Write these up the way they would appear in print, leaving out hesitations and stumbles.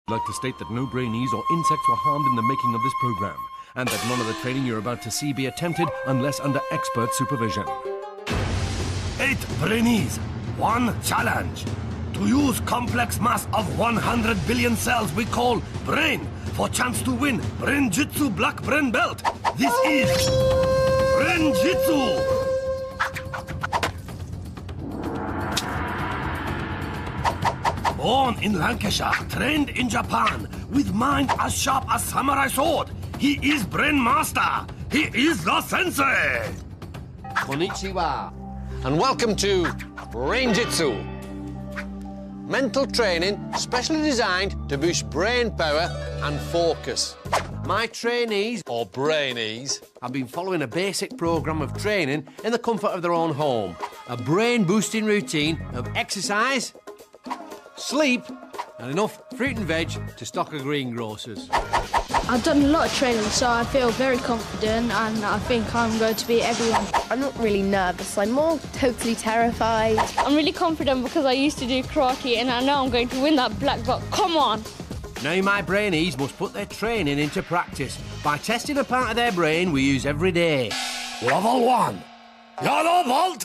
I'd like to state that no Brainees or insects were harmed in the making of this program, and that none of the training you're about to see be attempted unless under expert supervision. 8 Brainees, 1 challenge. To use complex mass of 100 billion cells we call brain for chance to win Brain-Jitsu black brain belt. This is Brain-Jitsu. Born in Lancashire, trained in Japan, with mind as sharp as samurai sword. He is Brain Master. He is the sensei. Konnichiwa, and welcome to Brain-Jitsu. Mental training specially designed to boost brain power and focus. My trainees, or Brainees, have been following a basic programme of training in the comfort of their own home. A brain-boosting routine of exercise, sleep, and enough fruit and veg to stock a greengrocers. I've done a lot of training, so I feel very confident and I think I'm going to beat everyone. I'm not really nervous, I'm more totally terrified. I'm really confident because I used to do karate and I know I'm going to win that black belt. Come on! Now my Brainees must put their training into practice by testing a part of their brain we use every day. Level 1, yellow vault.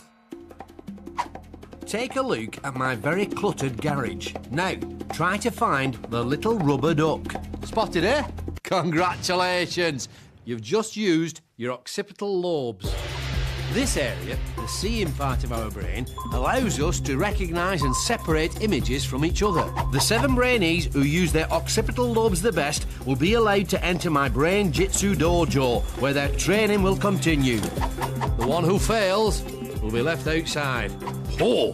Take a look at my very cluttered garage. Now, try to find the little rubber duck. Spotted, eh? Congratulations! You've just used your occipital lobes. This area, the seeing part of our brain, allows us to recognise and separate images from each other. The 7 Brainees who use their occipital lobes the best will be allowed to enter my Brain-Jitsu dojo, where their training will continue. The one who fails will be left outside. Oh,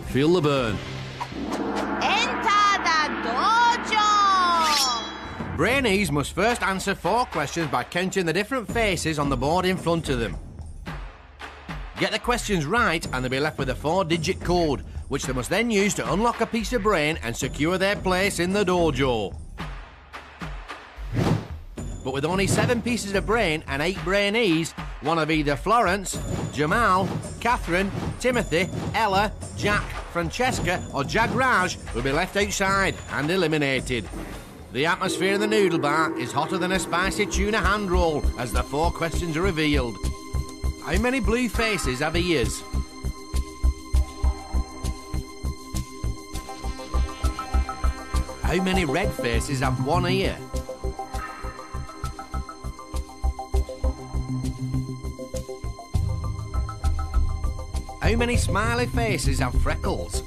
feel the burn. Enter the dojo! Brainees must first answer 4 questions by counting the different faces on the board in front of them. Get the questions right and they'll be left with a 4-digit code, which they must then use to unlock a piece of brain and secure their place in the dojo. But with only 7 pieces of brain and 8 Brainees, one of either Florence, Jamal, Katherine, Timothy, Ella, Jack, Francesca or Jagraj will be left outside and eliminated. The atmosphere in the noodle bar is hotter than a spicy tuna hand roll as the 4 questions are revealed. How many blue faces have ears? How many red faces have 1 ear? How many smiley faces have freckles?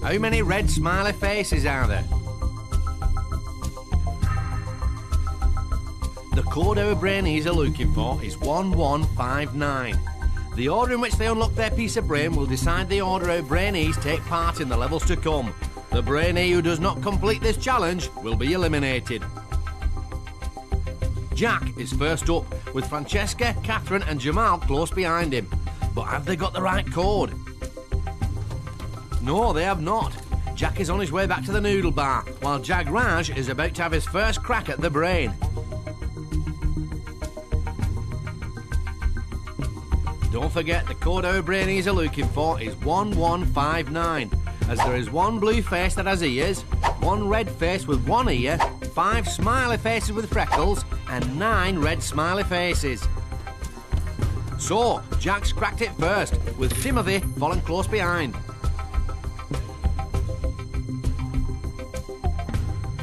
How many red smiley faces are there? The code our Brainees are looking for is 1159. The order in which they unlock their piece of brain will decide the order our Brainees take part in the levels to come. The Brainee who does not complete this challenge will be eliminated. Jack is first up, with Francesca, Katherine and Jamal close behind him. But have they got the right code? No, they have not. Jack is on his way back to the noodle bar, while Jagraj is about to have his first crack at the brain. Don't forget, the code our Brainees are looking for is 1159, as there is 1 blue face that has ears, 1 red face with 1 ear, 5 smiley faces with freckles, and 9 red smiley faces. So, Jack's cracked it first, with Timothy following close behind.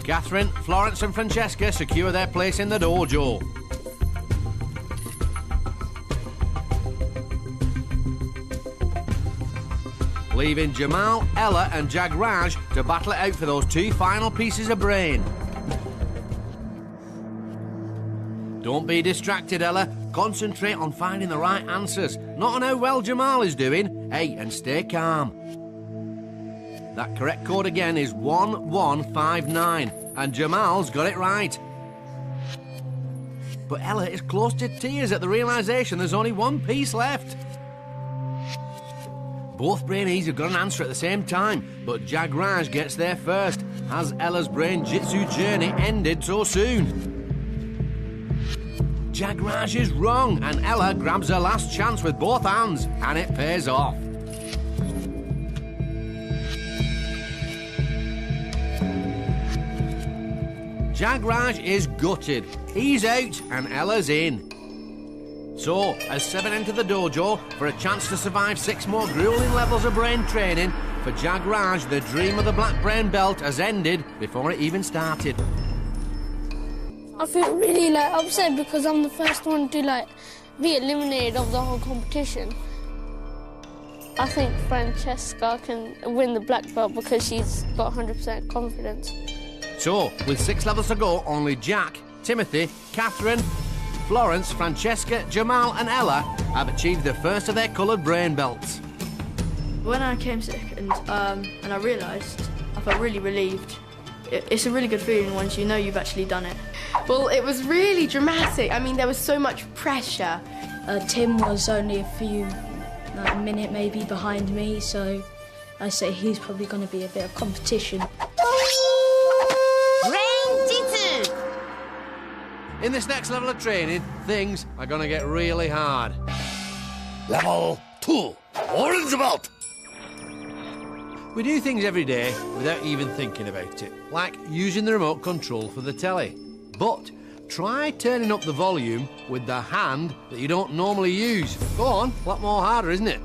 Katherine, Florence and Francesca secure their place in the dojo. Leaving Jamal, Ella and Jagraj to battle it out for those 2 final pieces of brain. Don't be distracted, Ella. Concentrate on finding the right answers, not on how well Jamal is doing. Hey, and stay calm. That correct code again is 1159, and Jamal's got it right. But Ella is close to tears at the realisation there's only 1 piece left. Both Brainees have got an answer at the same time, but Jagraj gets there first. Has Ella's Brain-Jitsu journey ended so soon? Jagraj is wrong, and Ella grabs her last chance with both hands, and it pays off. Jagraj is gutted. He's out, and Ella's in. So, as 7 enter the dojo for a chance to survive 6 more grueling levels of brain training, for Jagraj, the dream of the black brain belt has ended before it even started. I feel really upset because I'm the first one to be eliminated of the whole competition. I think Francesca can win the black belt because she's got 100% confidence. So, with 6 levels to go, only Jack, Timothy, Katherine, Florence, Francesca, Jamal and Ella have achieved the first of their coloured brain belts. When I came second and I realised, I felt really relieved. It's a really good feeling once you know you've actually done it. Well, it was really dramatic. I mean, there was so much pressure. Tim was only a minute maybe behind me, so I say he's probably going to be a bit of competition. Brain-Jitsu! In this next level of training, things are going to get really hard. Level 2, orange belt. We do things every day without even thinking about it, like using the remote control for the telly. But try turning up the volume with the hand that you don't normally use. Go on, a lot more harder, isn't it?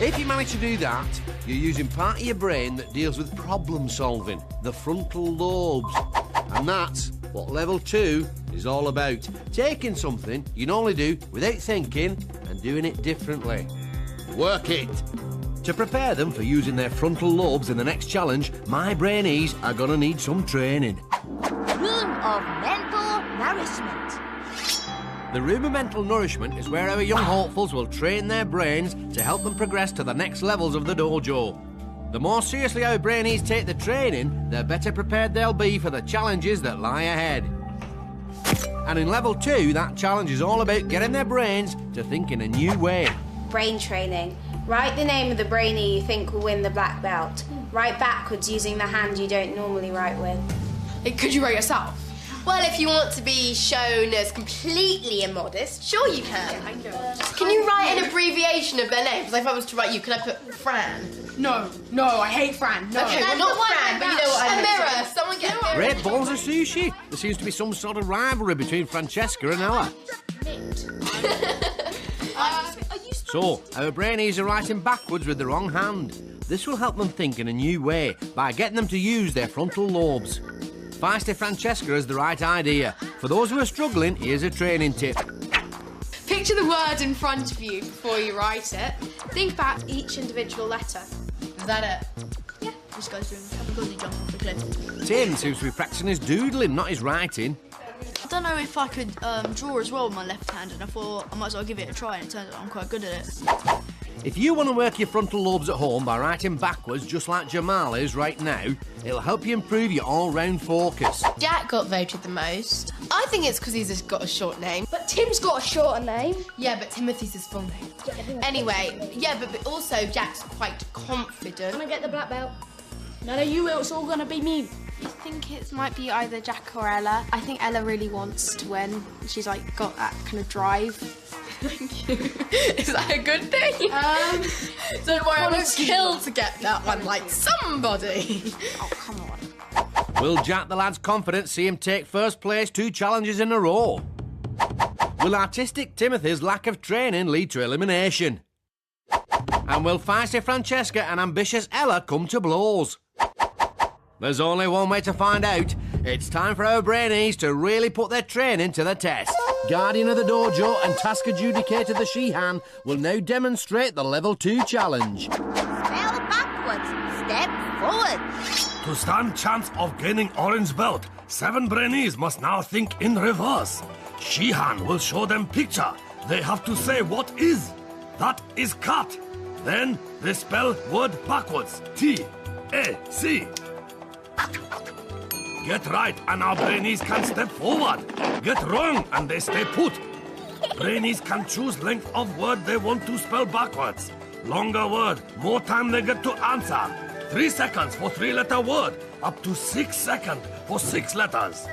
If you manage to do that, you're using part of your brain that deals with problem solving, the frontal lobes. And that's what level 2 is all about. Taking something you normally do without thinking and doing it differently. Work it. To prepare them for using their frontal lobes in the next challenge, my Brainees are going to need some training. Room of mental nourishment. The room of mental nourishment is where our young hopefuls will train their brains to help them progress to the next levels of the dojo. The more seriously our Brainees take the training, the better prepared they'll be for the challenges that lie ahead. And in level 2, that challenge is all about getting their brains to think in a new way. Brain training. Write the name of the brainy you think will win the black belt. Write backwards using the hand you don't normally write with. Could you write yourself? Well, if you want to be shown as completely immodest, sure you can. I know. Can you write an abbreviation of their names? Like if I was to write you, could I put Fran? No, I hate Fran. No. Okay, well, not Fran, but you know what I mean. A mirror. Someone get a mirror. Great balls of sushi. There seems to be some sort of rivalry between Francesca and Ella. So, our Brainees are writing backwards with the wrong hand. This will help them think in a new way by getting them to use their frontal lobes. Feisty Francesca has the right idea. For those who are struggling, here's a training tip. Picture the word in front of you before you write it. Think about each individual letter. Is that it? Yeah. Just go through and have a goody jump off the cliff. Tim seems to be practicing his doodling, not his writing. I don't know if I could draw as well with my left hand, and I thought I might as well give it a try, and it turns out I'm quite good at it. If you want to work your frontal lobes at home by writing backwards, just like Jamal is right now, it'll help you improve your all-round focus. Jack got voted the most. I think it's because he's just got a short name. But Tim's got a shorter name. Yeah, but Timothy's his full name. Anyway, yeah, but also Jack's quite confident. I'm gonna get the black belt. None of you, it's all gonna be me. I think it might be either Jack or Ella. I think Ella really wants to win. She's got that kind of drive. Thank you. Is that a good thing? Don't worry, I was killed to get that one like somebody. Oh, come on. Will Jack the lad's confidence see him take first place 2 challenges in a row? Will artistic Timothy's lack of training lead to elimination? And will feisty Francesca and ambitious Ella come to blows? There's only one way to find out. It's time for our Brainees to really put their training to the test. Guardian of the dojo and task adjudicator the Shihan will now demonstrate the level 2 challenge. Spell backwards. Step forward. To stand chance of gaining orange belt, 7 Brainees must now think in reverse. Shihan will show them picture. They have to say what is. That is cut. Then they spell word backwards. T-A-C. Get right and our Brainees can step forward. Get wrong and they stay put. Brainees can choose length of word they want to spell backwards. Longer word, more time they get to answer. 3 seconds for 3-letter word, up to 6 seconds for 6 letters.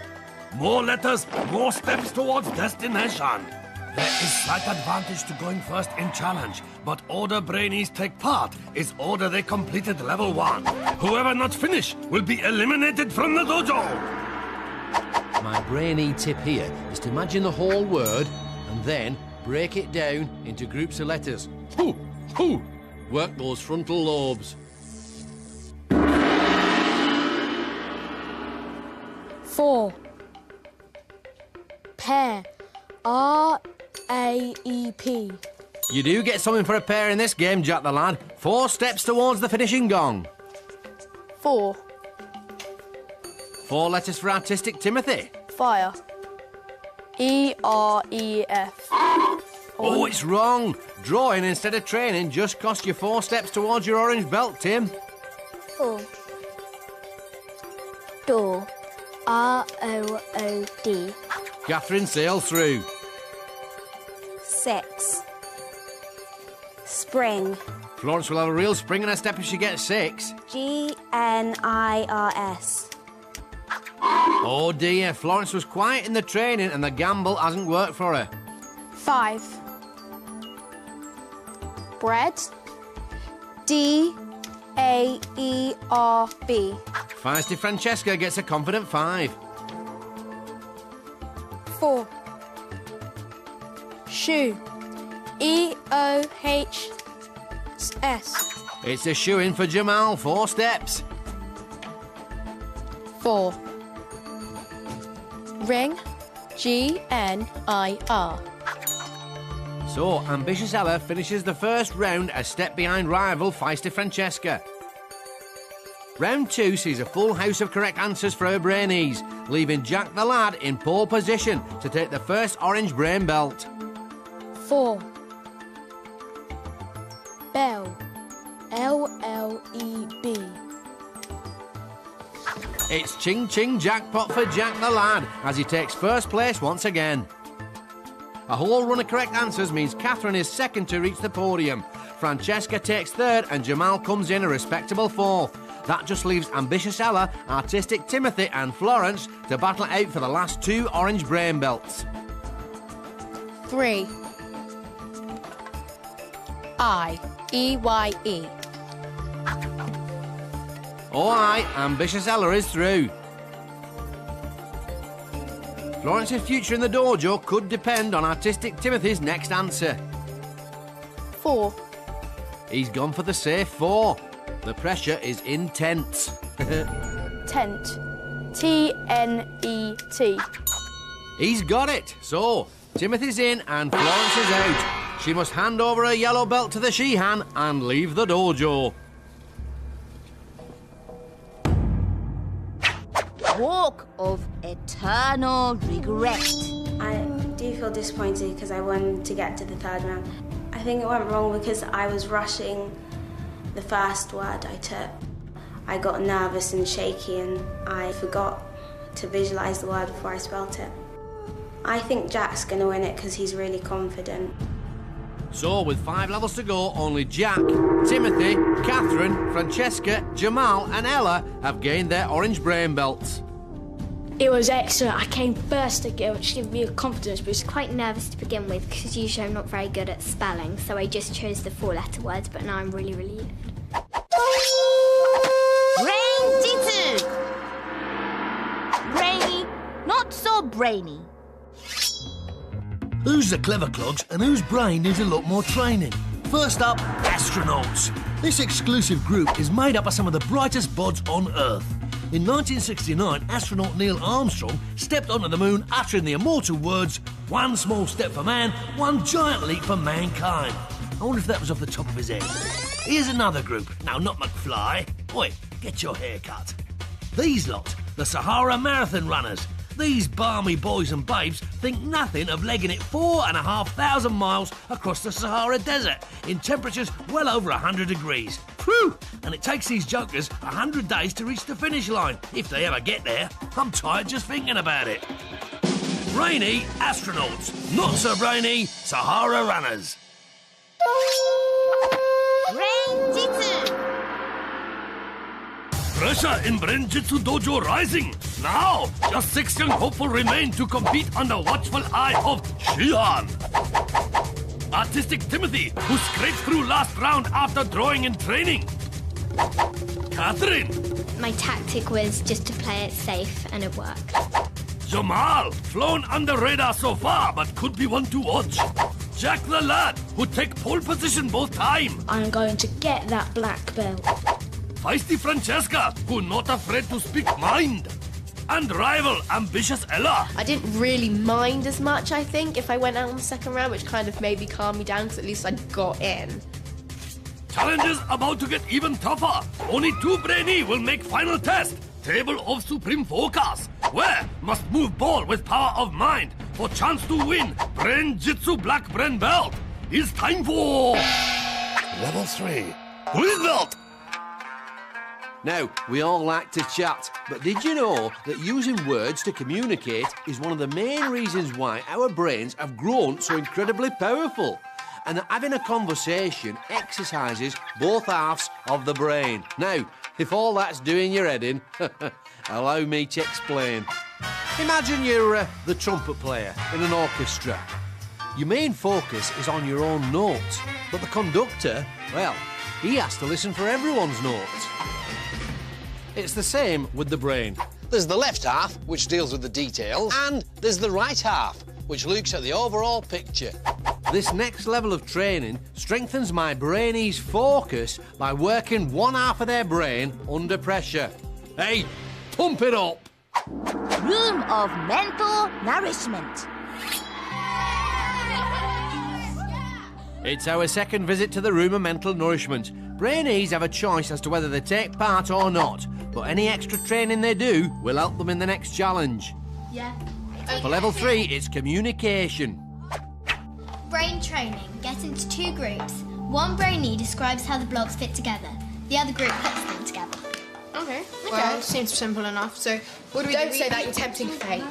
More letters, more steps towards destination. There is slight advantage to going first in challenge, but order Brainees take part is order they completed level 1. Whoever not finish will be eliminated from the dojo. My brainy tip here is to imagine the whole word and then break it down into groups of letters. Hoo! Hoo! Work those frontal lobes. 4. Pear. R-A-E-P. You do get something for a pair in this game, Jack the lad. 4 steps towards the finishing gong. 4. 4 letters for artistic Timothy. Fire. E-R-E-F. Oh, it's wrong. Drawing instead of training just cost you 4 steps towards your orange belt, Tim. 4. Door. R-O-O-D. Katherine sails through. 6. Spring. Florence will have a real spring in her step if she gets 6. G-N-I-R-S. Oh dear, Florence was quiet in the training and the gamble hasn't worked for her. 5. Bread. D-A-E-R-B. Feisty Francesca gets a confident 5. 4. Shoe. E-O-H-S. It's a shoe-in for Jamal, 4 steps. 4. Ring. G-N-I-R. So, Ambitious Ella finishes the first round a step behind rival Feisty Francesca. Round 2 sees a full house of correct answers for her Brainees, leaving Jack the lad in pole position to take the first orange brain belt. 4. Bell. L-L-E-B. It's Ching Ching Jackpot for Jack the lad as he takes first place once again. A whole run of correct answers means Katherine is second to reach the podium. Francesca takes third and Jamal comes in a respectable 4th. That just leaves Ambitious Ella, Artistic Timothy and Florence to battle it out for the last 2 orange brain belts. 3. I-E-Y-E. Oh aye, Ambitious Ella is through. Florence's future in the dojo could depend on Artistic Timothy's next answer. 4. He's gone for the safe 4. The pressure is intense. Tent. T-N-E-T. He's got it. So, Timothy's in and Florence is out. She must hand over her yellow belt to the Sheehan and leave the dojo. Walk of eternal regret. I do feel disappointed because I wanted to get to the 3rd round. I think it went wrong because I was rushing the first word I took. I got nervous and shaky and I forgot to visualise the word before I spelt it. I think Jack's going to win it because he's really confident. So, with 5 levels to go, only Jack, Timothy, Katherine, Francesca, Jamal and Ella have gained their orange brain belts. It was excellent. I came first again, which gave me a confidence boost. Quite nervous to begin with because usually I'm not very good at spelling, so I just chose the 4-letter words, but now I'm really relieved. Brain-Jitsu. Brainy, not so brainy. Who's the clever clogs and whose brain needs a lot more training? First up, astronauts. This exclusive group is made up of some of the brightest bods on Earth. In 1969, astronaut Neil Armstrong stepped onto the moon uttering the immortal words, "One small step for man, one giant leap for mankind." I wonder if that was off the top of his head. Here's another group. No, not McFly. Oi, get your hair cut. These lot, the Sahara Marathon runners. These balmy boys and babes think nothing of legging it 4,500 miles across the Sahara Desert in temperatures well over 100 degrees. Phew! And it takes these jokers 100 days to reach the finish line, if they ever get there. I'm tired just thinking about it. Brainy astronauts, not so brainy Sahara runners. Brain-Jitsu. Pressure in Brain-Jitsu Dojo rising. Now, just 6 young hopeful remain to compete under watchful eye of Shihan. Artistic Timothy, who scraped through last round after drawing in training. Katherine. My tactic was just to play it safe and it worked. Jamal, flown under radar so far, but could be one to watch. Jack the lad, who take pole position both time. I'm going to get that black belt. Feisty Francesca, who not afraid to speak mind. And rival, ambitious Ella. I didn't really mind as much, I think, if I went out in the second round, which kind of maybe calmed me down, because at least I got in. Challenges about to get even tougher. Only 2 Brainees will make final test. Table of Supreme Focus, where must move ball with power of mind for chance to win Brain-Jitsu Black Brain Belt. It's time for Level 3, Blue Belt. Now, we all like to chat, but did you know that using words to communicate is one of the main reasons why our brains have grown so incredibly powerful? And that having a conversation exercises both halves of the brain. Now, if all that's doing your head in, allow me to explain. Imagine you're the trumpet player in an orchestra. Your main focus is on your own notes, but the conductor, well, he has to listen for everyone's notes. It's the same with the brain. There's the left half, which deals with the details, and there's the right half, which looks at the overall picture. This next level of training strengthens my Brainees' focus by working one half of their brain under pressure. Hey, pump it up! Room of mental nourishment. It's our second visit to the Room of Mental Nourishment. Brainees have a choice as to whether they take part or not, but any extra training they do will help them in the next challenge. Yeah. For level 3, it's communication. Brain training. Get into 2 groups. One brainee describes how the blocks fit together. The other group puts them together. Okay. Well, seems simple enough. So, what do we do? Don't say that, you're tempting fate.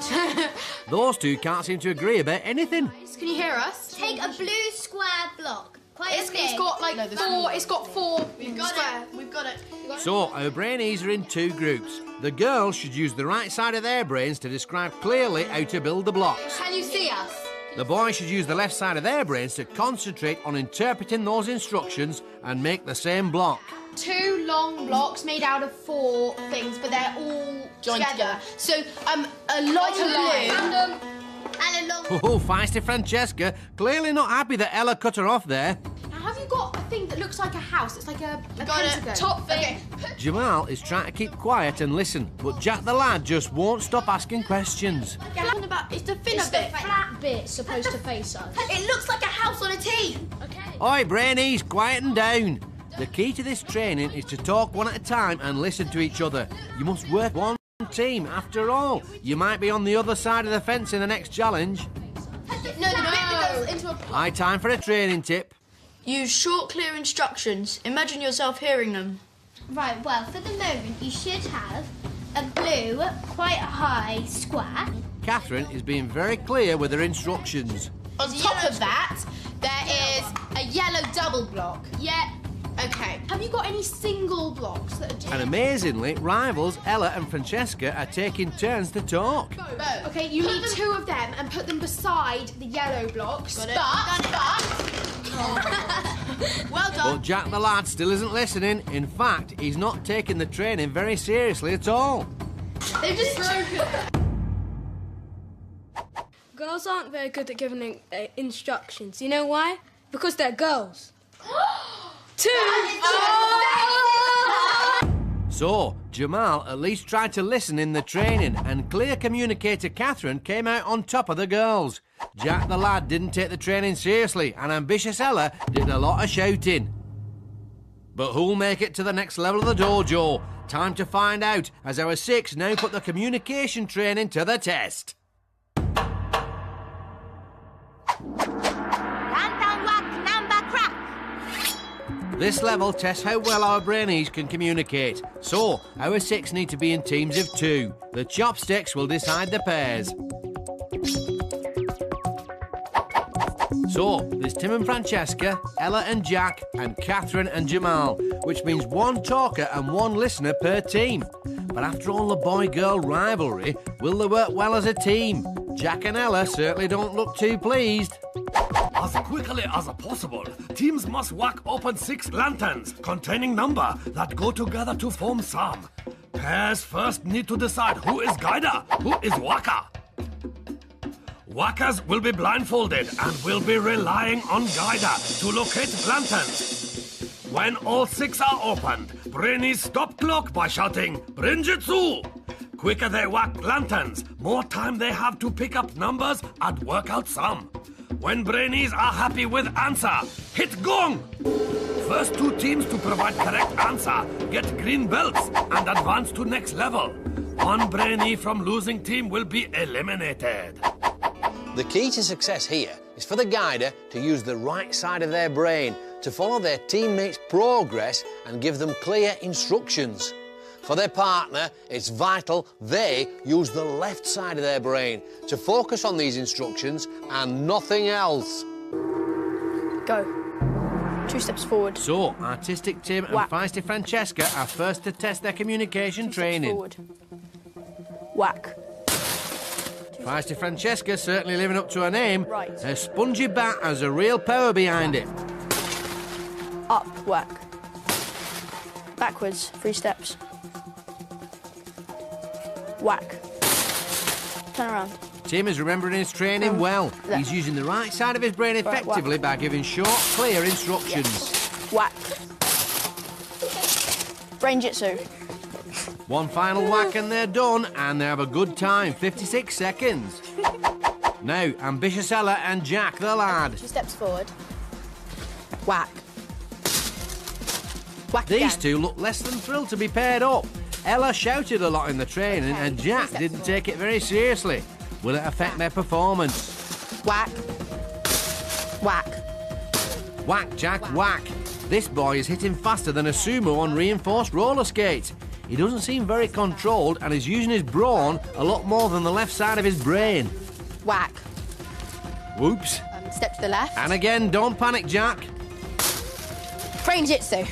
Those two can't seem to agree about anything. Can you hear us? Take a blue square block. It's got like 4. It's got 4 square. We've got it. So, our Brainees are in 2 groups. The girls should use the right side of their brains to describe clearly how to build the blocks. Can you see us? The boys should use the left side of their brains to concentrate on interpreting those instructions and make the same block. 2 long blocks made out of 4 things, but they're all Joined together. So, a long line. blue. And a long... Oh, feisty Francesca, clearly not happy that Ella cut her off there. Now, have you got a thing that looks like a house? It's like a pentagon. Top thing. Okay. Jamal is trying to keep quiet and listen, but Jack the lad just won't stop asking questions. It's the thinner It's the bit. flat bit supposed to face us. It looks like a house on a T. Okay. Oi, Brainees, quieten down. The key to this training is to talk one at a time and listen to each other. You must work one team. After all, you might be on the other side of the fence in the next challenge. No. Into a High time for a training tip. Use short, clear instructions. Imagine yourself hearing them. Right, well, for the moment, you should have a blue, quite high square. Katherine is being very clear with her instructions. On top of that, there is a yellow double block. Yeah. Okay. Have you got any single blocks that are just... And amazingly, rivals Ella and Francesca are taking turns to talk. Okay, you need 2 of them and put them beside the yellow blocks. Got it. Well done. But Jack the lad still isn't listening. In fact, he's not taking the training very seriously at all. They've just broken. Girls aren't very good at giving instructions. You know why? Because they're girls. 2! So, Jamal at least tried to listen in the training, and clear communicator Katherine came out on top of the girls. Jack the lad didn't take the training seriously, and ambitious Ella did a lot of shouting. But who'll make it to the next level of the dojo? Time to find out, as our 6 now put the communication training to the test. This level tests how well our Brainees can communicate. So, our 6 need to be in teams of 2. The chopsticks will decide the pairs. So, there's Tim and Francesca, Ella and Jack, and Katherine and Jamal, which means one talker and one listener per team. But after all the boy-girl rivalry, will they work well as a team? Jack and Ella certainly don't look too pleased. As quickly as possible, teams must whack open 6 lanterns containing number that go together to form psalm. Pairs first need to decide who is guider, who is whacker. Whackers will be blindfolded and will be relying on guider to locate lanterns. When all 6 are opened, Brainees stop clock by shouting Brain-Jitsu. Quicker they whack lanterns, more time they have to pick up numbers and work out sum. When Brainees are happy with answer, hit gong! First 2 teams to provide correct answer get green belts and advance to next level. One Brainee from losing team will be eliminated. The key to success here is for the guider to use the right side of their brain to follow their teammates' progress and give them clear instructions. For their partner, it's vital they use the left side of their brain to focus on these instructions and nothing else. Go. 2 steps forward. So, Artistic Tim and Feisty Francesca are first to test their communication training. Forward. Whack. Feisty Francesca certainly living up to her name. Right. Her spongy bat has a real power behind it. Up, whack. Backwards, 3 steps. Whack. Turn around. Tim is remembering his training well. He's using the right side of his brain effectively by giving short, clear instructions. Yes. Whack. Brain-Jitsu. One final whack and they're done, and they have a good time, 56 seconds. Now, ambitious Ella and Jack the lad. 2 steps forward. Whack. Whack These again. 2 look less than thrilled to be paired up. Ella shouted a lot in the training and Jack didn't take it very seriously. Will it affect their performance? Whack. Whack. Whack, Jack, whack. This boy is hitting faster than a sumo on reinforced roller skates. He doesn't seem very controlled and is using his brawn a lot more than the left side of his brain. Whack. Whoops. Step to the left. And again, don't panic, Jack. Brain-Jitsu.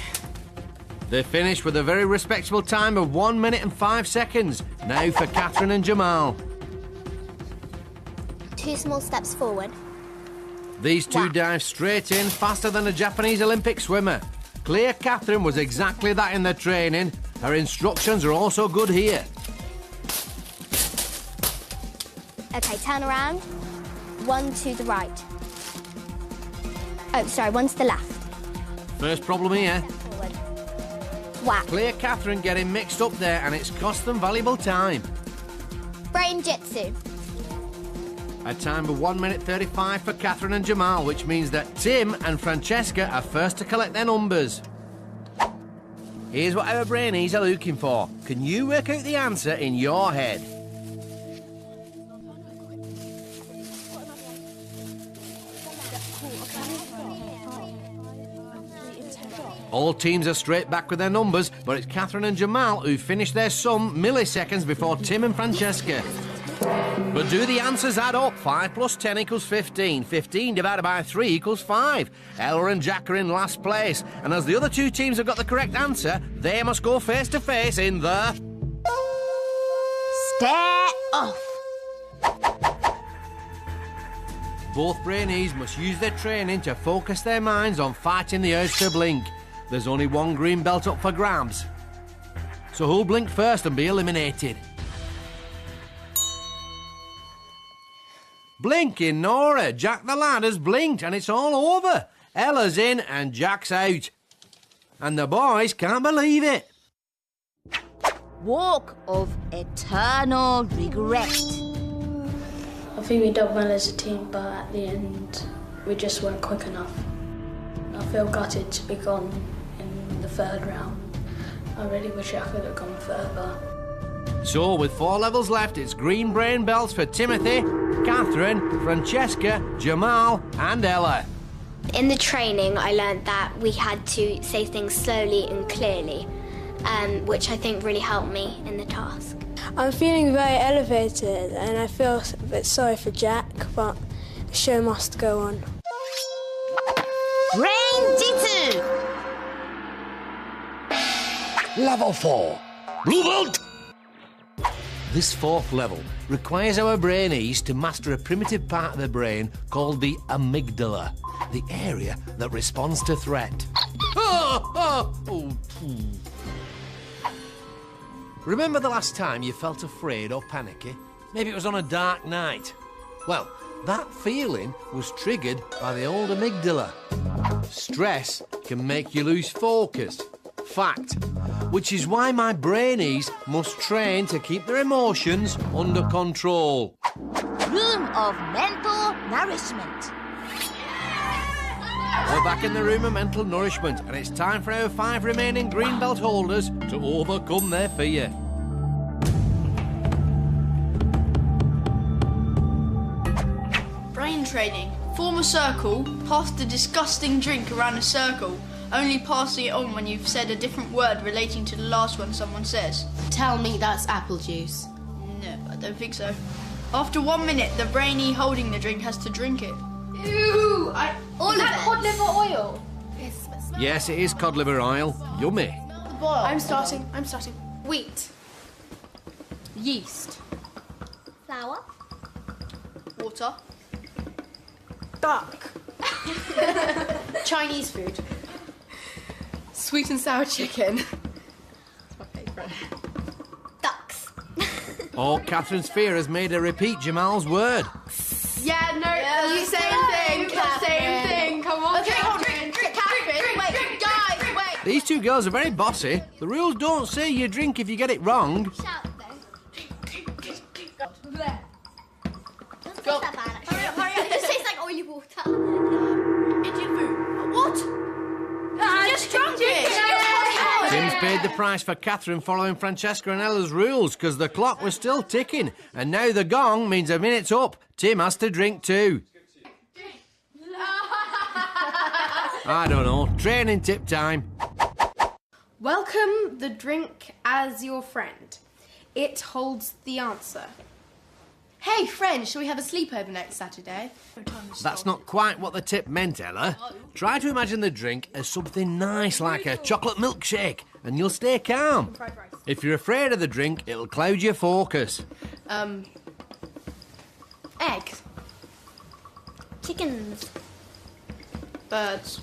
They finished with a very respectable time of 1 minute and 5 seconds. Now for Katherine and Jamal. 2 small steps forward. These 2 dive straight in, faster than a Japanese Olympic swimmer. Clear Katherine was exactly that in their training. Her instructions are also good here. Okay, turn around. 1 to the right. Oh, sorry, 1 to the left. First problem here. Forward. Whack. Clear Katherine getting mixed up there, and it's cost them valuable time. Brain-Jitsu. A time of 1 minute 35 for Katherine and Jamal, which means that Tim and Francesca are first to collect their numbers. Here's what our Brainees are looking for. Can you work out the answer in your head? All teams are straight back with their numbers, but it's Katherine and Jamal who finish their sum milliseconds before Tim and Francesca. But do the answers add up? 5 plus 10 equals 15. 15 divided by 3 equals 5. Ella and Jack are in last place. And as the other 2 teams have got the correct answer, they must go face to face in the... Stare off. Both Brainees must use their training to focus their minds on fighting the urge to blink. There's only 1 green belt up for grabs. So who'll blink first and be eliminated? Blinking Nora. Jack the lad has blinked and it's all over. Ella's in and Jack's out. And the boys can't believe it. Walk of eternal regret. I think we done well as a team, but at the end, we just weren't quick enough. I feel gutted to be gone in the 3rd round. I really wish I could have gone further. So, with 4 levels left, it's green brain belts for Timothy, Katherine, Francesca, Jamal and Ella. In the training, I learned that we had to say things slowly and clearly, which I think really helped me in the task. I'm feeling very elevated and I feel a bit sorry for Jack, but the show must go on. Brain-Jitsu! Level 4. Blue belt. This fourth level requires our Brainees to master a primitive part of the brain called the amygdala, the area that responds to threat. Remember the last time you felt afraid or panicky? Maybe it was on a dark night. Well, that feeling was triggered by the old amygdala. Stress can make you lose focus. Fact. Which is why my Brainees must train to keep their emotions under control. Room of mental nourishment. We're back in the room of mental nourishment, and it's time for our 5 remaining green belt holders to overcome their fear. Brain training. Form a circle, pass the disgusting drink around a circle, only passing it on when you've said a different word relating to the last one someone says. Tell me that's apple juice. No, I don't think so. After 1 minute, the brainee holding the drink has to drink it. Ew! Is that cod liver oil? Yes, it is cod liver oil. Yummy. I'm starting. Wheat. Yeast. Flour. Water. Duck. Chinese food. Sweet and sour chicken. That's my favourite. Ducks. Oh, Catherine's fear has made her repeat Jamal's word. Yeah, no, you same thing. Same thing. Come on. Okay, hold on. Catherine, wait, guys, wait. These two girls are very bossy. The rules don't say you drink if you get it wrong. Shout though. Go. Hurry up. This tastes like oily water. Indian food. What? You just drunk it. Tim's paid the price for Katherine following Francesca and Ella's rules because the clock was still ticking, and now the gong means a minute's up. Tim has to drink too. I don't know. Training tip time. Welcome the drink as your friend. It holds the answer. Hey, friend, shall we have a sleepover next Saturday? That's not quite what the tip meant, Ella. Try to imagine the drink as something nice like a chocolate milkshake, and you'll stay calm. If you're afraid of the drink, it'll cloud your focus. Egg. Chickens. Birds.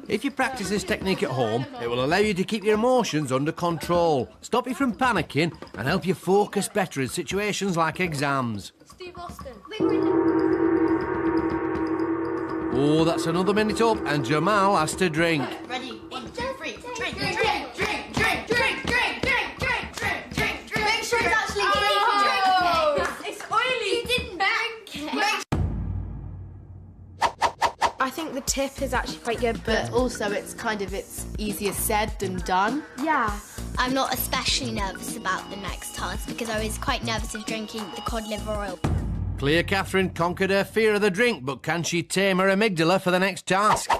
If you practice this technique at home, it will allow you to keep your emotions under control, stop you from panicking, and help you focus better in situations like exams. Steve Austin. Oh, that's another minute up, and Jamal has to drink. Ready? 1, 2, 3. Drink. Make sure it's actually It's oily. You didn't bank it. I think the tip is actually quite good, But also, it's easier said than done. yeah. I'm not especially nervous about the next task because I was quite nervous of drinking the cod liver oil. Clear Katherine conquered her fear of the drink, but can she tame her amygdala for the next task?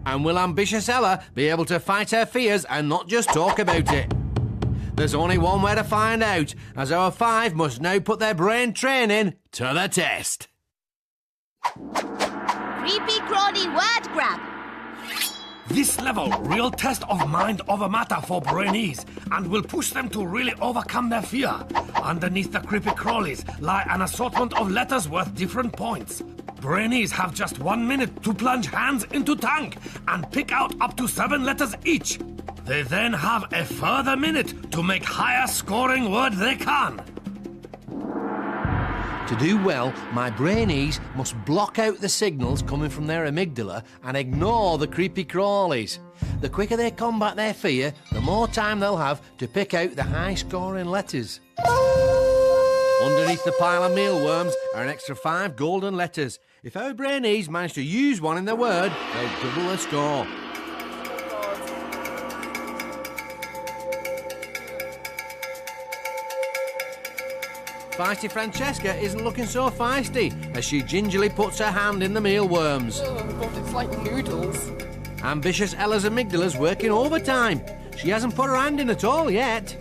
And will ambitious Ella be able to fight her fears and not just talk about it? There's only one way to find out, as our 5 must now put their brain training to the test. Creepy crawly word grab. This level, real test of mind over matter for Brainees, and will push them to really overcome their fear. Underneath the creepy crawlies lie an assortment of letters worth different points. Brainees have just 1 minute to plunge hands into tank and pick out up to 7 letters each. They then have a further minute to make higher scoring word they can. To do well, my Brainees must block out the signals coming from their amygdala and ignore the creepy crawlies. The quicker they combat their fear, the more time they'll have to pick out the high-scoring letters. Underneath the pile of mealworms are an extra 5 golden letters. If our Brainees manage to use one in their word, they'll double the score. Feisty Francesca isn't looking so feisty as she gingerly puts her hand in the mealworms. Oh, God, it's like noodles. Ambitious Ella's amygdala's working overtime. She hasn't put her hand in at all yet.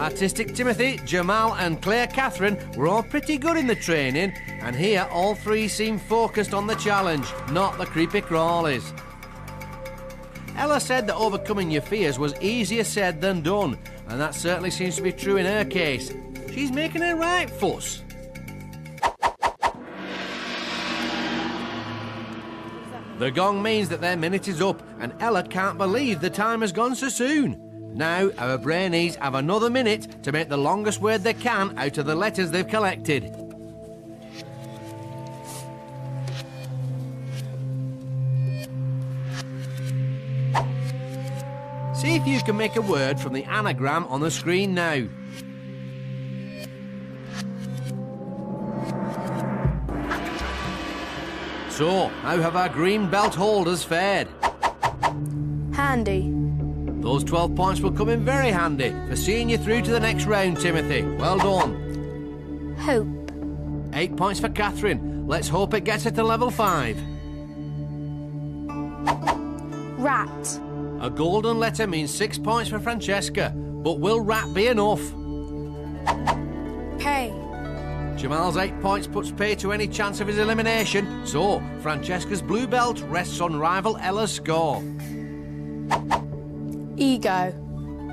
Artistic Timothy, Jamal and Claire Katherine were all pretty good in the training, and here all three seem focused on the challenge, not the creepy crawlies. Ella said that overcoming your fears was easier said than done, and that certainly seems to be true in her case. She's making a right fuss. The gong means that their minute is up, and Ella can't believe the time has gone so soon. Now, our Brainees have another minute to make the longest word they can out of the letters they've collected. See if you can make a word from the anagram on the screen now. So, how have our green belt holders fared? Handy. Those 12 points will come in very handy for seeing you through to the next round, Timothy. Well done. Hope. 8 points for Katherine. Let's hope it gets her to level 5. Rat. A golden letter means 6 points for Francesca, but will rat be enough? Pay. Jamal's 8 points puts pay to any chance of his elimination, so Francesca's blue belt rests on rival Ella's score. Ego.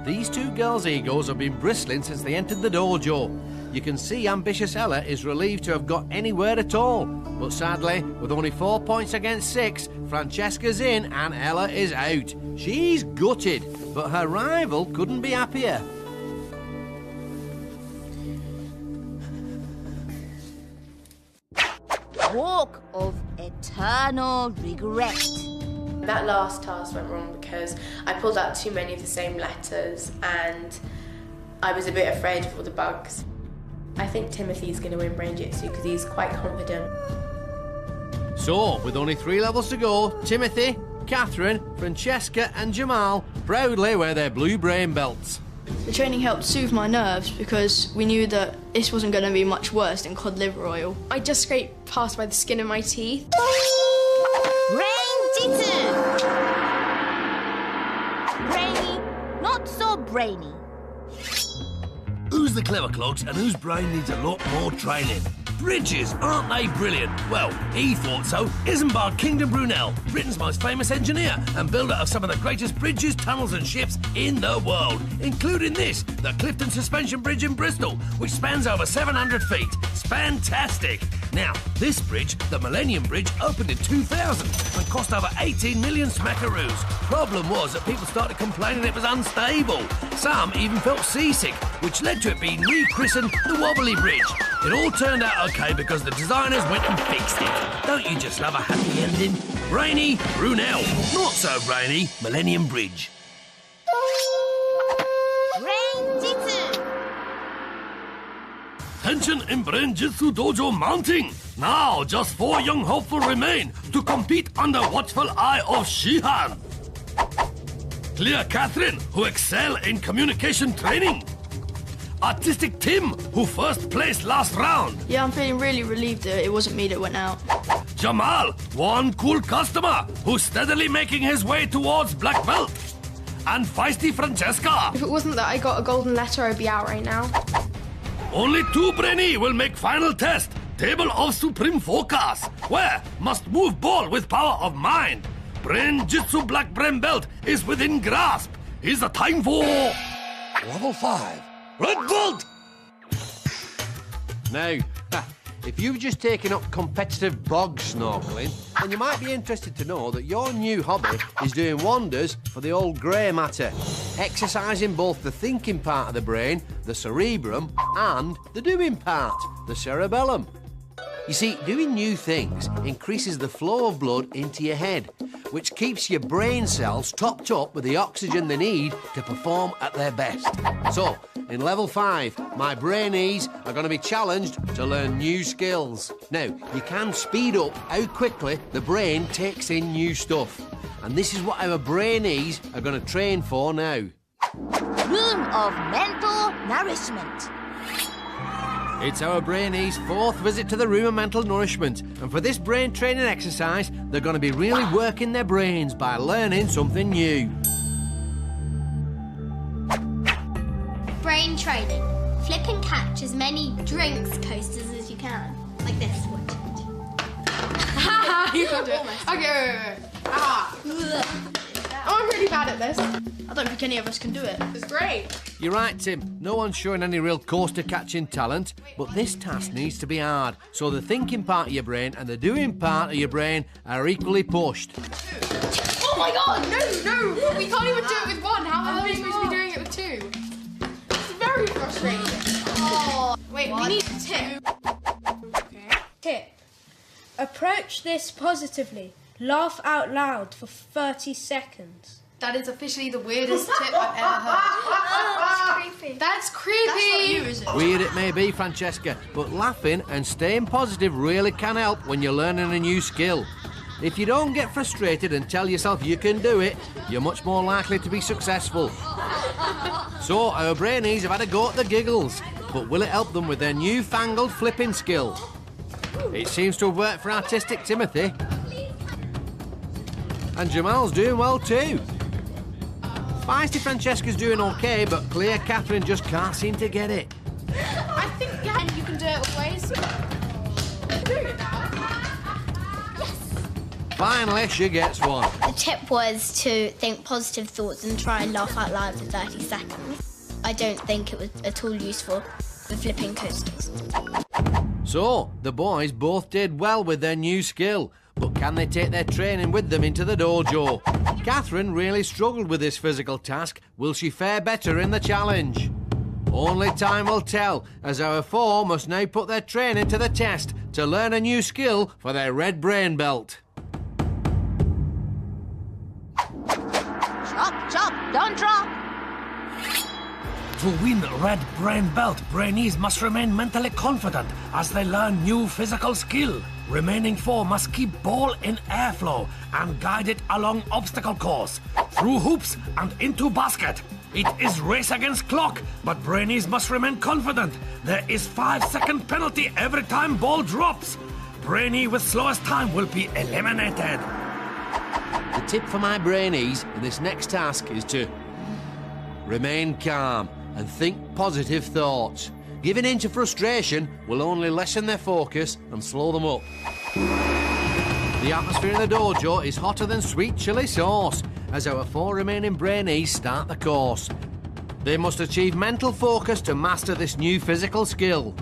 These two girls' egos have been bristling since they entered the dojo. You can see ambitious Ella is relieved to have got any word at all. But sadly, with only 4 points against 6, Francesca's in and Ella is out. She's gutted, but her rival couldn't be happier. Walk of eternal regret. That last task went wrong because I pulled out too many of the same letters and I was a bit afraid of all the bugs. I think Timothy's going to win Brain-Jitsu because he's quite confident. So, with only 3 levels to go, Timothy, Katherine, Francesca and Jamal proudly wear their blue brain belts. The training helped soothe my nerves because we knew that this wasn't going to be much worse than cod liver oil. I just scraped past by the skin of my teeth. Brain-Jitsu! Brainy, not so brainy. Who's the clever clogs and whose brain needs a lot more training? Bridges, aren't they brilliant? Well, he thought so. Isambard Kingdom Brunel, Britain's most famous engineer and builder of some of the greatest bridges, tunnels and ships in the world, including this, the Clifton Suspension Bridge in Bristol, which spans over 700 feet. Spantastic! Now, this bridge, the Millennium Bridge, opened in 2000 and cost over 18 million smackaroos. Problem was that people started complaining it was unstable. Some even felt seasick, which led to it being rechristened the Wobbly Bridge. It all turned out okay because the designers went and fixed it. Don't you just love a happy ending? Brainy, Brunel. Not so brainy, Millennium Bridge. Brain-Jitsu! Tension in Brain-Jitsu Dojo mounting. Now, just 4 young hopeful remain to compete under watchful eye of Shihan. Clear Katherine, who excel in communication training. Artistic Tim, who first placed last round. Yeah, I'm feeling really relieved that it wasn't me that went out. Jamal, one cool customer who's steadily making his way towards black belt. And feisty Francesca. If it wasn't that I got a golden letter, I'd be out right now. Only 2 Brainees will make final test. Table of Supreme Focus, where must move ball with power of mind. Brain-Jitsu black brain belt is within grasp. Is the time for level 5. Red belt! Now, if you've just taken up competitive bog snorkeling, then you might be interested to know that your new hobby is doing wonders for the old grey matter, exercising both the thinking part of the brain, the cerebrum, and the doing part, the cerebellum. You see, doing new things increases the flow of blood into your head, which keeps your brain cells topped up with the oxygen they need to perform at their best. So, in level 5, my Brainees are going to be challenged to learn new skills. Now, you can speed up how quickly the brain takes in new stuff. And this is what our Brainees are going to train for now. Room of mental nourishment. It's our Brainees' 4th visit to the room of mental nourishment, and for this brain training exercise, they're going to be really working their brains by learning something new. Brain training. as many drinks coasters as you can. Like this. You got it. Okay, wait. I'm really bad at this. I don't think any of us can do it. It's great. You're right, Tim. No one's showing any real coaster-catching talent, but this task needs to be hard, so the thinking part of your brain and the doing part of your brain are equally pushed. Oh my god, no! We can't even do it with one. How are we supposed to be doing it with two? It's very frustrating. Oh, wait, we need a tip. Okay. Tip. Approach this positively. Laugh out loud for 30 seconds. That is officially the weirdest tip I've ever heard. That's creepy. That's creepy. That's not you, is it? Weird it may be, Francesca, but laughing and staying positive really can help when you're learning a new skill. If you don't get frustrated and tell yourself you can do it, you're much more likely to be successful. So, our Brainees have had a go at the giggles, but will it help them with their newfangled flipping skill? It seems to have worked for artistic Timothy. And Jamal's doing well too. Feisty Francesca's doing okay, but clear Katherine just can't seem to get it. I think, yeah, you can do it always. I'm doing it now. Yes. Finally, she gets one. The tip was to think positive thoughts and try and laugh out loud for 30 seconds. I don't think it was at all useful for flipping coasters. So, the boys both did well with their new skill, but can they take their training with them into the dojo? Katherine really struggled with this physical task. Will she fare better in the challenge? Only time will tell, as our four must now put their training to the test to learn a new skill for their red brain belt. Chop, chop, don't drop. To win Red Brain Belt, Brainees must remain mentally confident as they learn new physical skill. Remaining four must keep ball in airflow and guide it along obstacle course, through hoops and into basket. It is race against clock, but Brainees must remain confident. There is 5-second penalty every time ball drops. Brainee with slowest time will be eliminated. The tip for my Brainees in this next task is to remain calm and think positive thoughts. Giving in to frustration will only lessen their focus and slow them up. The atmosphere in the dojo is hotter than sweet chilli sauce as our four remaining Brainees start the course. They must achieve mental focus to master this new physical skill.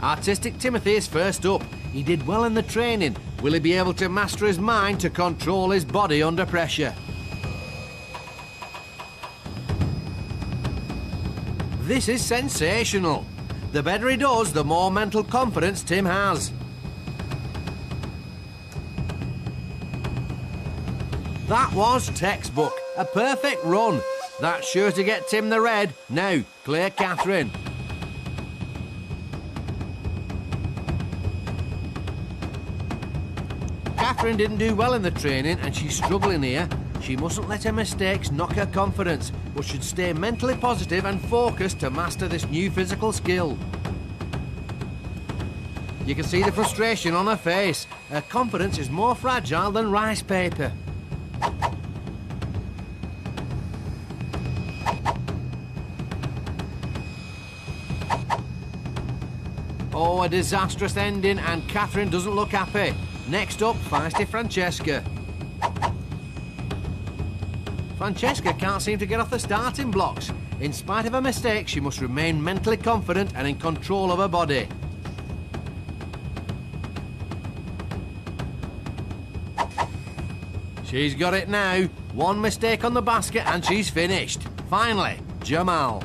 Artistic Timothy is first up. He did well in the training. Will he be able to master his mind to control his body under pressure? This is sensational. The better he does, the more mental confidence Tim has. That was textbook. A perfect run. That's sure to get Tim the red. Now, clear Katherine. Katherine didn't do well in the training and she's struggling here. She mustn't let her mistakes knock her confidence, but should stay mentally positive and focused to master this new physical skill. You can see the frustration on her face. Her confidence is more fragile than rice paper. Oh, a disastrous ending, and Katherine doesn't look happy. Next up, feisty Francesca. Francesca can't seem to get off the starting blocks. In spite of her mistakes, she must remain mentally confident and in control of her body. She's got it now. One mistake on the basket and she's finished. Finally, Jamal.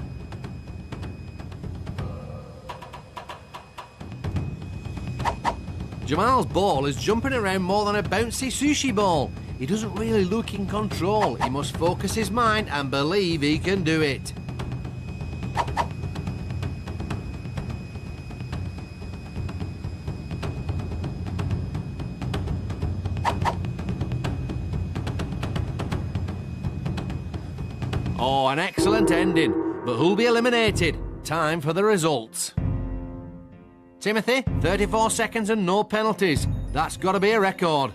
Jamal's ball is jumping around more than a bouncy sushi ball. He doesn't really look in control. He must focus his mind and believe he can do it. Oh, an excellent ending. But who'll be eliminated? Time for the results. Timothy, 34 seconds and no penalties. That's got to be a record.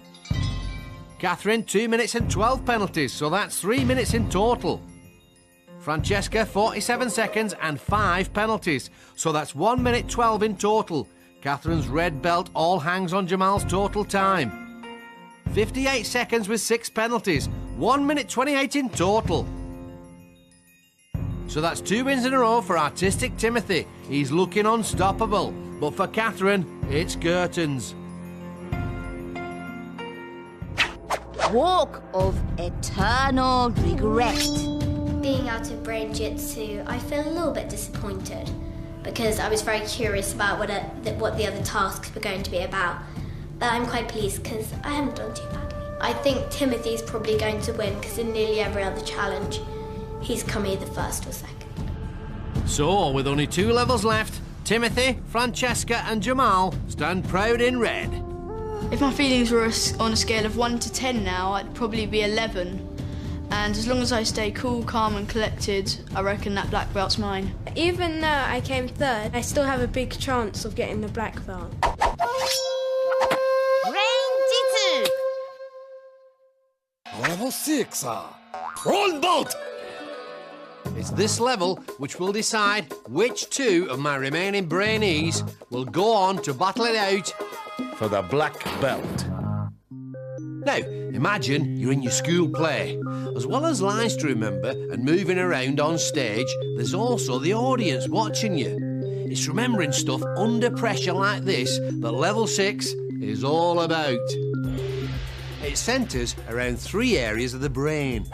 Katherine, 2 minutes and 12 penalties, so that's 3 minutes in total. Francesca, 47 seconds and 5 penalties. So that's 1 minute 12 in total. Catherine's red belt all hangs on Jamal's total time. 58 seconds with 6 penalties. 1 minute 28 in total. So that's 2 wins in a row for Artistic Timothy. He's looking unstoppable. But for Katherine, it's curtains. Walk of eternal regret. Being out of Brain-Jitsu, I feel a little bit disappointed because I was very curious about what the other tasks were going to be about. But I'm quite pleased because I haven't done too badly. I think Timothy's probably going to win because in nearly every other challenge, he's come either first or second. So, with only 2 levels left, Timothy, Francesca and Jamal stand proud in red. If my feelings were on a scale of 1 to 10 now, I'd probably be 11. And as long as I stay cool, calm and collected, I reckon that black belt's mine. Even though I came third, I still have a big chance of getting the black belt. Brain-Jitsu. Level 6, Prawn Boat! It's this level which will decide which 2 of my remaining Brainees will go on to battle it out for the black belt. Now, imagine you're in your school play. As well as lines to remember and moving around on stage, there's also the audience watching you. It's remembering stuff under pressure like this that level 6 is all about. It centres around 3 areas of the brain.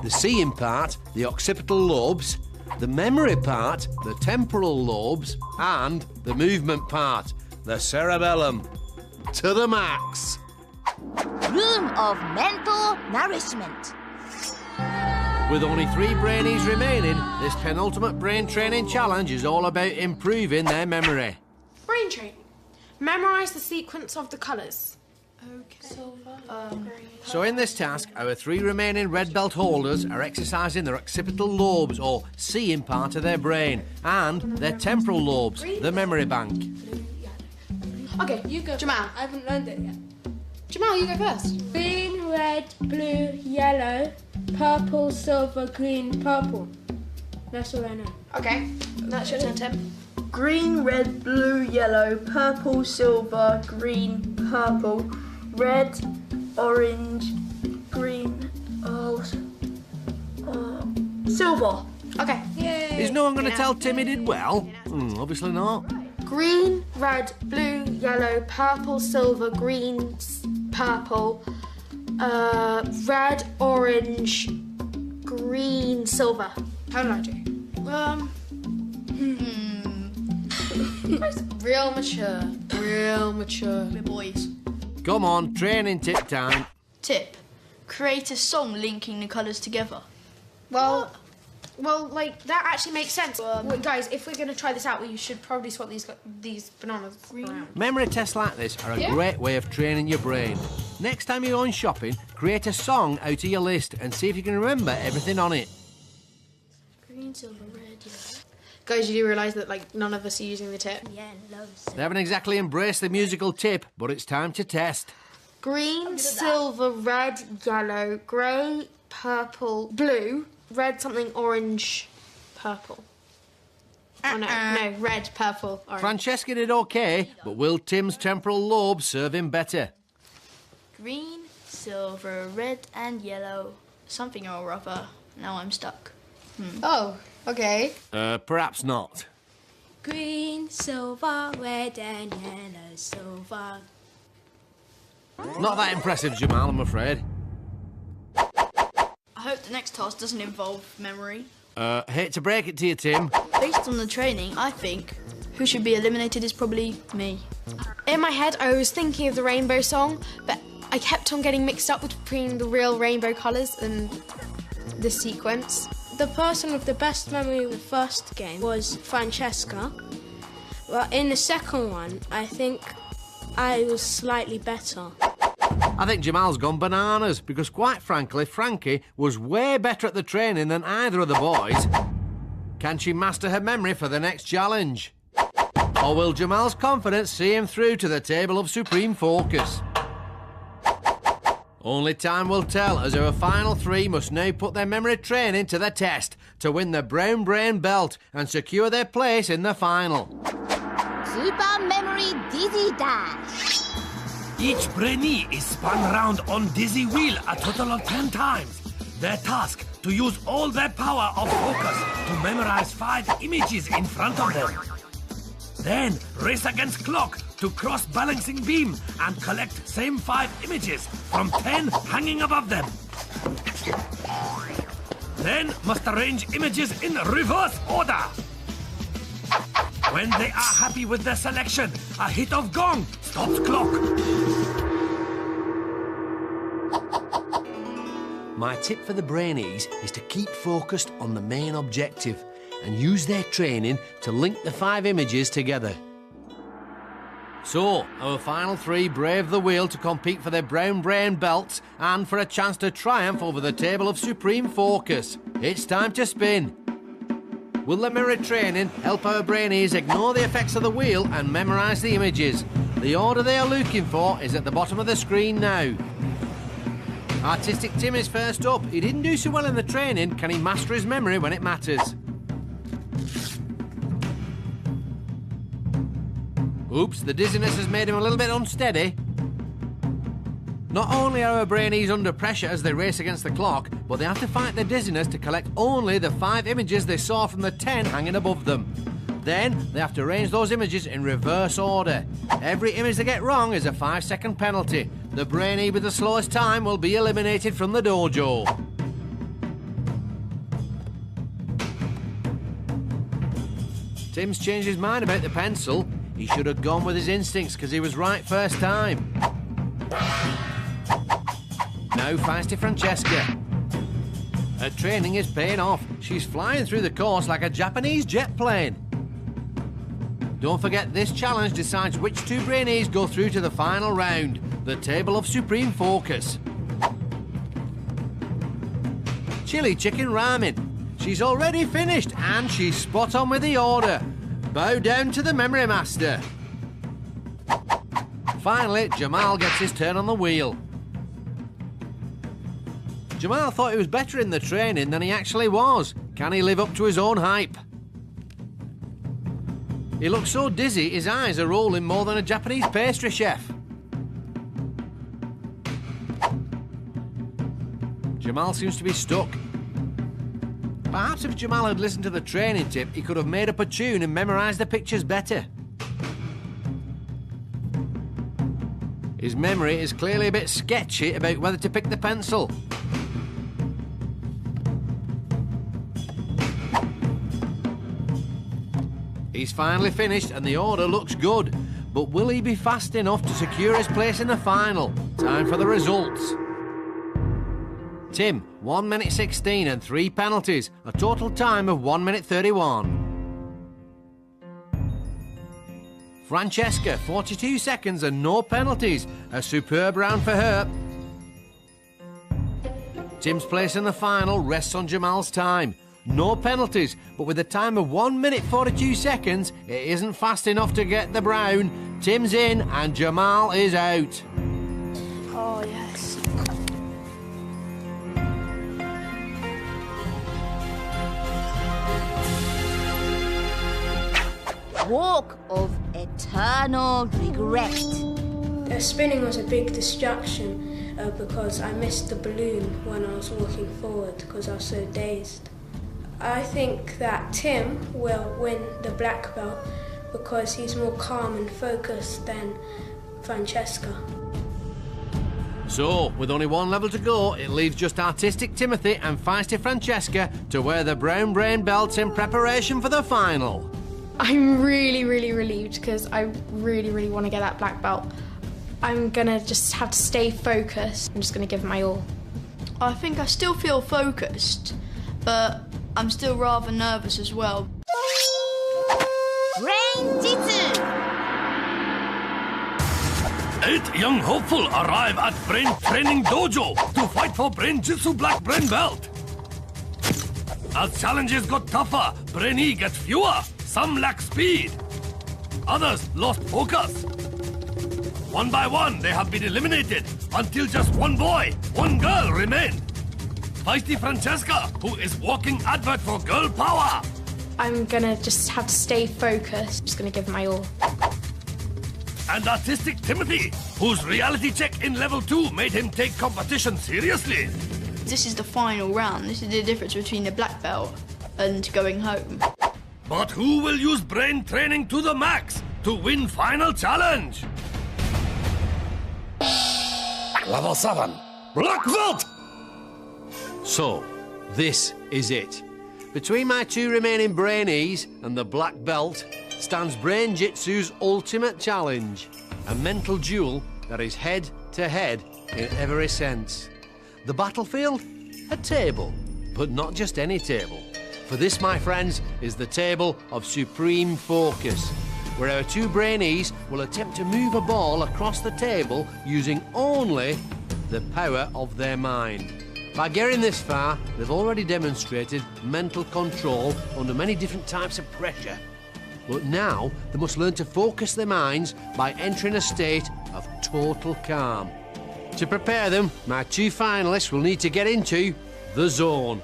The seeing part, the occipital lobes, the memory part, the temporal lobes, and the movement part, the cerebellum. To the max. Room of mental nourishment. With only 3 Brainees remaining, this penultimate brain training challenge is all about improving their memory. Brain training. Memorise the sequence of the colours. Okay. So in this task, our 3 remaining red belt holders are exercising their occipital lobes, or seeing part of their brain, and their temporal lobes, the memory bank. Okay, you go. Jamal, I haven't learned it yet. Jamal, you go first. Green, red, blue, yellow, purple, silver, green, purple. That's all I know. Okay, that's your turn, Tim. Green, red, blue, yellow, purple, silver, green, purple, red, orange, green, silver. Okay. Yay. Is no one going to tell Tim he did well? Obviously not. Green, red, blue, yellow, purple, silver, green, purple, red, orange, green, silver. How did I do? Real mature. Real mature. We're boys. Come on, training tip time. Tip. Create a song linking the colours together. Well, like, that actually makes sense. Wait, guys, if we're going to try this out, we should probably swap these bananas around. Memory tests like this are a great way of training your brain. Next time you're going shopping, create a song out of your list and see if you can remember everything on it. Green, silver, red, yellow. Guys, you do realise that, like, none of us are using the tip? They haven't exactly embraced the musical tip, but it's time to test. Green, silver, red, yellow, grey, purple, blue, red, something, orange, purple. Oh, no, red, purple, orange. Francesca did okay, but will Tim's temporal lobe serve him better? Green, silver, red and yellow. Something or other. Now I'm stuck. Oh, okay. Perhaps not. Green, silver, red and yellow, silver. Not that impressive, Jamal, I'm afraid. I hope the next task doesn't involve memory. Hate to break it to you, Tim. Based on the training, I think who should be eliminated is probably me. In my head, I was thinking of the rainbow song, but I kept on getting mixed up between the real rainbow colours and the sequence. The person with the best memory of the first game was Francesca. Well, in the second one, I think I was slightly better. I think Jamal's gone bananas because, quite frankly, Frankie was way better at the training than either of the boys. Can she master her memory for the next challenge? Or will Jamal's confidence see him through to the table of supreme focus? Only time will tell, as our final three must now put their memory training to the test to win the Brown Brain belt and secure their place in the final. Super Memory Dizzy Dash. Each Brainee is spun round on dizzy wheel a total of 10 times. Their task, to use all their power of focus to memorize 5 images in front of them. Then race against clock to cross balancing beam and collect same 5 images from 10 hanging above them. Then must arrange images in reverse order. When they are happy with their selection, a hit of gong stops clock. My tip for the Brainees is to keep focused on the main objective and use their training to link the 5 images together. So, our final three brave the wheel to compete for their Brown Brain belts and for a chance to triumph over the table of supreme focus. It's time to spin. Will the mirror training help our Brainees ignore the effects of the wheel and memorise the images? The order they are looking for is at the bottom of the screen now. Artistic Tim is first up. He didn't do so well in the training. Can he master his memory when it matters? Oops, the dizziness has made him a little bit unsteady. Not only are our Brainees under pressure as they race against the clock, but they have to fight their dizziness to collect only the 5 images they saw from the 10 hanging above them. Then they have to arrange those images in reverse order. Every image they get wrong is a 5-second penalty. The Brainee with the slowest time will be eliminated from the dojo. Tim's changed his mind about the pencil. He should have gone with his instincts because he was right first time. Now feisty Francesca. Her training is paying off. She's flying through the course like a Japanese jet plane. Don't forget, this challenge decides which 2 Brainees go through to the final round, the table of supreme focus. Chili chicken ramen. She's already finished and she's spot on with the order. Bow down to the memory master. Finally, Jamal gets his turn on the wheel. Jamal thought he was better in the training than he actually was. Can he live up to his own hype? He looks so dizzy, his eyes are rolling more than a Japanese pastry chef. Jamal seems to be stuck. Perhaps if Jamal had listened to the training tip, he could have made up a tune and memorised the pictures better. His memory is clearly a bit sketchy about whether to pick the pencil. He's finally finished and the order looks good. But will he be fast enough to secure his place in the final? Time for the results. Tim, 1 minute 16 and 3 penalties. A total time of 1 minute 31. Francesca, 42 seconds and no penalties. A superb round for her. Tim's place in the final rests on Jamal's time. No penalties, but with a time of 1 minute 42 seconds, it isn't fast enough to get the brown. Tim's in and Jamal is out. Oh, yes. Walk of Eternal Regret. The spinning was a big distraction because I missed the balloon when I was walking forward because I was so dazed. I think that Tim will win the black belt because he's more calm and focused than Francesca. So, with only 1 level to go, it leaves just Artistic Timothy and Feisty Francesca to wear the Brown Brain belts in preparation for the final. I'm really, really relieved because I really, really want to get that black belt. I'm gonna just have to stay focused. I'm just gonna give it my all. I think I still feel focused, but I'm still rather nervous as well. Brain-Jitsu. 8 young hopeful arrive at Brain Training Dojo to fight for Brain-Jitsu Black Brain Belt. As challenges got tougher, Brainee gets fewer. Some lack speed. Others lost focus. One by one, they have been eliminated until just one boy, one girl remain. Feisty Francesca, who is walking advert for girl power. I'm gonna just have to stay focused. Just gonna give it my all. And artistic Timothy, whose reality check in level 2 made him take competition seriously. This is the final round. This is the difference between the black belt and going home. But who will use brain training to the max to win final challenge? Level 7, black belt! So, this is it. Between my two remaining Brainees and the black belt stands Brain-Jitsu's ultimate challenge. A mental duel that is head-to-head in every sense. The battlefield? A table. But not just any table. For this, my friends, is the table of supreme focus, where our two Brainees will attempt to move a ball across the table using only the power of their mind. By getting this far, they've already demonstrated mental control under many different types of pressure. But now, they must learn to focus their minds by entering a state of total calm. To prepare them, my two finalists will need to get into the zone.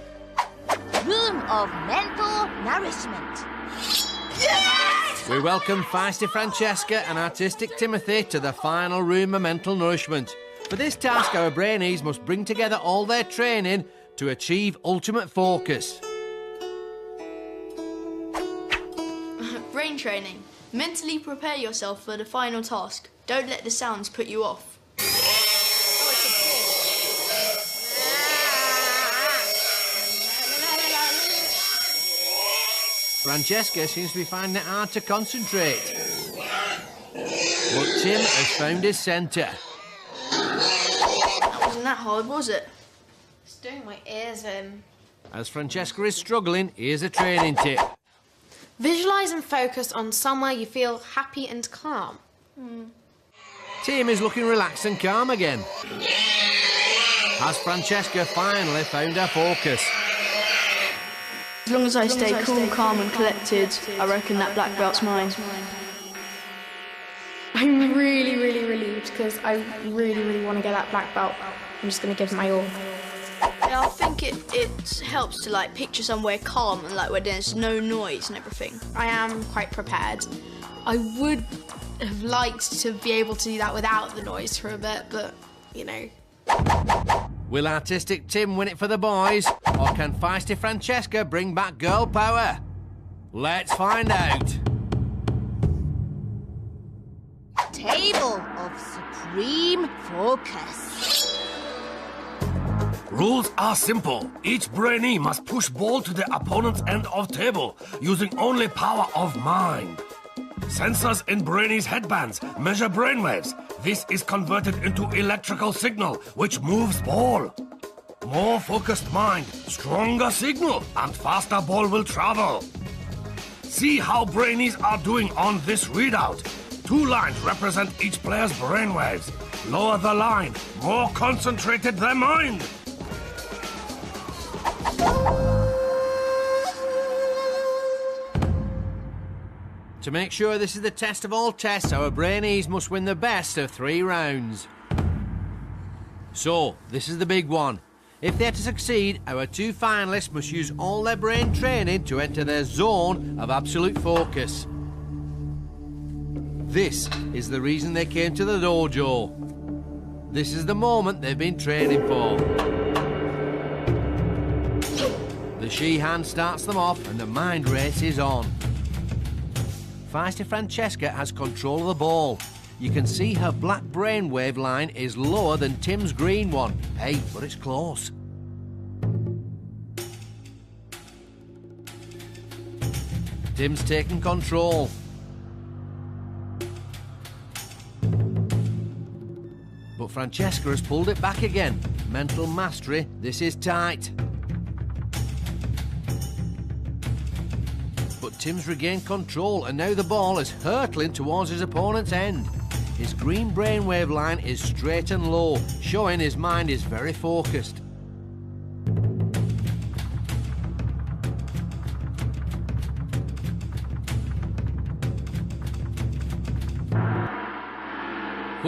Room of mental nourishment. Yes! We welcome feisty Francesca and artistic Timothy to the final room of mental nourishment. For this task, our Brainees must bring together all their training to achieve ultimate focus. Brain training. Mentally prepare yourself for the final task. Don't let the sounds put you off. Francesca seems to be finding it hard to concentrate. But Tim has found his centre. That wasn't that hard, was it? It's doing my ears in. As Francesca is struggling, here's a training tip. Visualise and focus on somewhere you feel happy and calm. Tim is looking relaxed and calm again. Has Francesca finally found her focus? As long as I stay cool, calm and collected, I reckon that black belt's mine. I'm really, really relieved because I really, really want to get that black belt. I'm just going to give it my all. Yeah, I think it helps to like picture somewhere calm and like where there's no noise and everything. I am quite prepared. I would have liked to be able to do that without the noise for a bit, but, you know. Will artistic Tim win it for the boys, or can feisty Francesca bring back girl power? Let's find out. Table of supreme focus. Rules are simple. Each Brainee must push ball to the opponent's end of table using only power of mind. Sensors in Brainees' headbands measure brainwaves. This is converted into electrical signal, which moves ball. More focused mind, stronger signal, and faster ball will travel. See how Brainees are doing on this readout. 2 lines represent each player's brainwaves. Lower the line, more concentrated their mind. To make sure this is the test of all tests, our Brainees must win the best of 3 rounds. So, this is the big one. If they're to succeed, our 2 finalists must use all their brain training to enter their zone of absolute focus. This is the reason they came to the dojo. This is the moment they've been training for. The she hand starts them off and the mind race is on. Feisty Francesca has control of the ball. You can see her black brainwave line is lower than Tim's green one. Hey, but it's close. Tim's taken control. But Francesca has pulled it back again. Mental mastery, this is tight. But Tim's regained control and now the ball is hurtling towards his opponent's end. His green brainwave line is straight and low, showing his mind is very focused.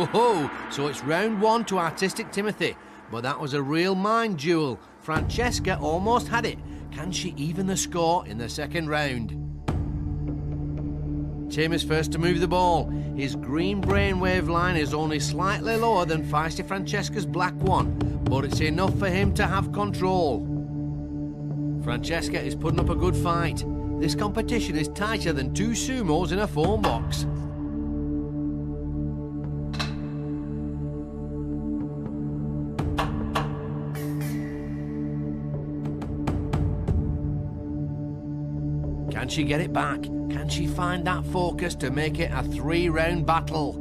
Ho-ho! So it's round 1 to Artistic Timothy. But that was a real mind duel. Francesca almost had it. Can she even the score in the second round? Tim is first to move the ball. His green brainwave line is only slightly lower than Feisty Francesca's black one, but it's enough for him to have control. Francesca is putting up a good fight. This competition is tighter than 2 sumos in a phone box. Can she get it back? Can she find that focus to make it a 3-round battle?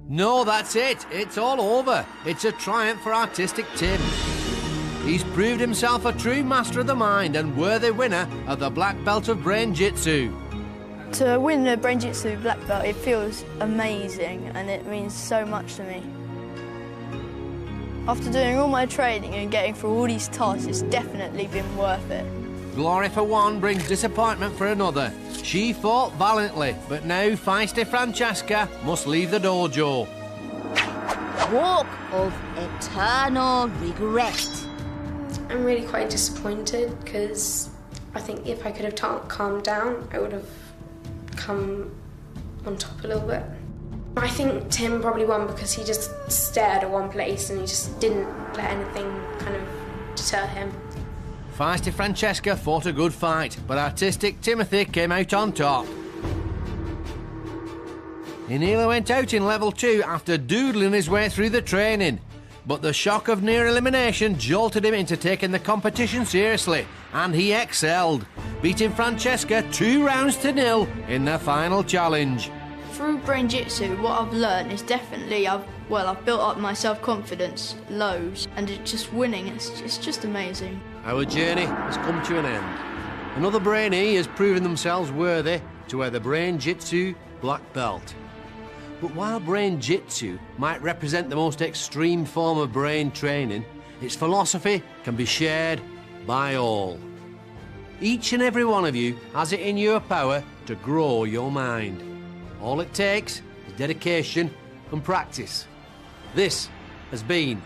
No, that's it. It's all over. It's a triumph for Artistic Tim. He's proved himself a true master of the mind and worthy winner of the black belt of Brain-Jitsu. To win the Brain-Jitsu black belt, it feels amazing and it means so much to me. After doing all my training and getting through all these tasks, it's definitely been worth it. Glory for one brings disappointment for another. She fought valiantly, but now Feisty Francesca must leave the dojo. Walk of eternal regret. I'm really quite disappointed because I think if I could have calmed down, I would have come on top a little bit. I think Tim probably won because he just stared at one place and he just didn't let anything kind of deter him. Feisty Francesca fought a good fight, but Artistic Timothy came out on top. He nearly went out in level 2 after doodling his way through the training. But the shock of near elimination jolted him into taking the competition seriously, and he excelled, beating Francesca 2 rounds to 0 in the final challenge. Through Brain-Jitsu, what I've learned is definitely I've built up my self-confidence loads, and it's just winning, it's just amazing. Our journey has come to an end. Another Brainee has proven themselves worthy to wear the Brain-Jitsu black belt. But while Brain-Jitsu might represent the most extreme form of brain training, its philosophy can be shared by all. Each and every one of you has it in your power to grow your mind. All it takes is dedication and practice. This has been